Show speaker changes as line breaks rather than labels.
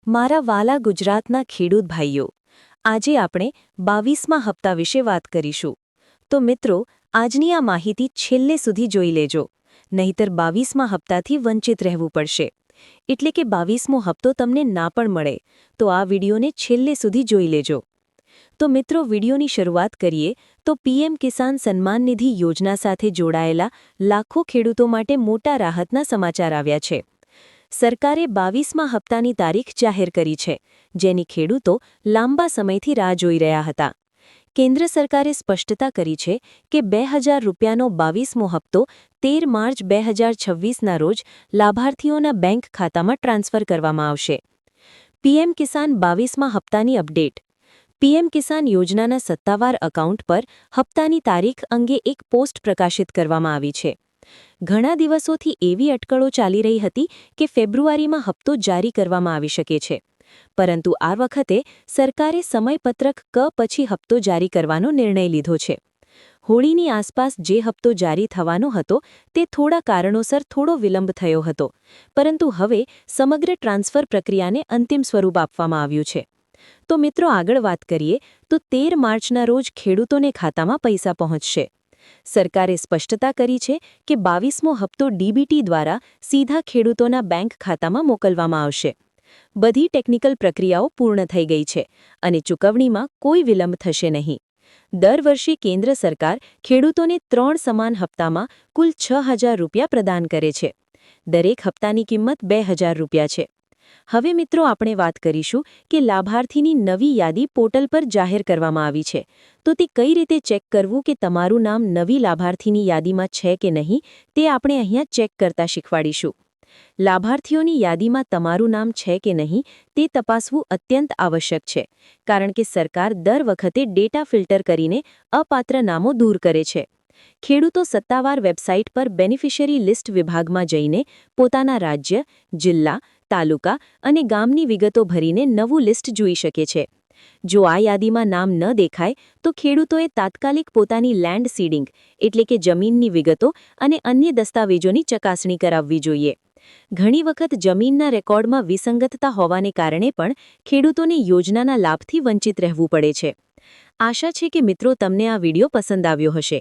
મારા વાલા ગુજરાતના ખેડૂત ભાઈઓ, આજે આપણે 22મા હપ્તા વિશે વાત કરીશું. તો મિત્રો, આજની આ માહિતી છેલ્લે સુધી જોઈ લેજો, નહીંતર 22મા હપ્તાથી વંચિત રહેવું પડશે. એટલે કે 22મો હપ્તો તમને ના પણ મળે, તો આ વિડીયોને છેલ્લે સુધી જોઈ લેજો. તો મિત્રો, વિડીયોની શરૂઆત કરીએ તો પીએમ કિસાન સન્માન નિધિ યોજના સાથે જોડાયેલા લાખો ખેડૂતો માટે મોટા રાહતના સમાચાર આવ્યા છે. સરકારે 22મા હપ્તાની તારીખ જાહેર કરી છે, જેની ખેડૂતો લાંબા સમયથી રાહ જોઈ રહ્યા હતા. કેન્દ્ર સરકારે સ્પષ્ટતા કરી છે કે 2000 રૂપિયાનો 22મો હપ્તો 13 માર્ચ 2026ના રોજ લાભાર્થીઓના બેંક ખાતામાં ટ્રાન્સફર કરવામાં આવશે. પીએમ કિસાન 22મા હપ્તાની અપડેટ. પીએમ કિસાન યોજનાના સત્તાવાર એકાઉન્ટ પર હપ્તાની તારીખ અંગે એક પોસ્ટ પ્રકાશિત કરવામાં આવી છે. ઘણા દિવસોથી એવી અટકળો ચાલી રહી હતી કે ફેબ્રુઆરીમાં હપ્તો જારી કરવામાં આવી શકે છે. પરંતુ આ વખતે સરકારે સમયપત્રક ક પછી હપ્તો જારી કરવાનો નિર્ણય લીધો છે. હોળીની આસપાસ જે હપ્તો જારી થવાનો હતો તે થોડા કારણોસર થોડો વિલંબ થયો હતો, પરંતુ હવે સમગ્ર ટ્રાન્સફર પ્રક્રિયાને અંતિમ સ્વરૂપ આપવામાં આવ્યું છે. તો મિત્રો, આગળ વાત કરીએ તો 13 માર્ચના રોજ ખેડૂતોને ખાતામાં પૈસા પહોંચશે. સરકારે સ્પષ્ટતા કરી છે કે 22મો હપ્તો ડીબીટી દ્વારા સીધા ખેડૂતોના બેંક ખાતામાં મોકલવામાં આવશે. બધી ટેકનિકલ પ્રક્રિયાઓ પૂર્ણ થઈ ગઈ છે અને ચૂકવણીમાં કોઈ વિલંબ થશે નહીં. દર વર્ષે કેન્દ્ર સરકાર ખેડૂતોને 3 સમાન હપ્તામાં કુલ 6000 રૂપિયા પ્રદાન કરે છે. દરેક હપ્તાની કિંમત 2000 રૂપિયા છે. હવે મિત્રો, આપણે વાત કરીશું કે લાભાર્થીની નવી યાદી પોર્ટલ પર જાહેર કરવામાં આવી છે. તો તે કઈ રીતે ચેક કરવું કે તમારું નામ નવી લાભાર્થીની યાદીમાં છે કે નહીં, તે આપણે અહીંયા ચેક કરતા શીખવાડીશું. લાભાર્થીઓની યાદીમાં તમારું નામ છે કે નહીં તે તપાસવું અત્યંત આવશ્યક છે, કારણ કે સરકાર દર વખતે ડેટા ફિલ્ટર કરીને અપાત્ર નામો દૂર કરે છે. ખેડૂતો સત્તાવાર વેબસાઇટ પર બેનિફિશિયરી લિસ્ટ વિભાગમાં જઈને પોતાના રાજ્ય, જિલ્લા, તાલુકા અને ગામની વિગતો ભરીને નવું લિસ્ટ જોઈ શકે છે. જો આ યાદીમાં નામ ન દેખાય તો ખેડૂતોએ તાત્કાલિક પોતાની લેન્ડ સીડિંગ એટલે કે જમીનની વિગતો અને અન્ય દસ્તાવેજોની ચકાસણી કરાવવી જોઈએ. ઘણી વખત જમીનના રેકોર્ડમાં વિસંગતતા હોવાને કારણે પણ ખેડૂતોને યોજનાના લાભથી વંચિત રહેવું પડે છે. આશા છે કે મિત્રો, તમને આ વિડીયો પસંદ આવ્યો હશે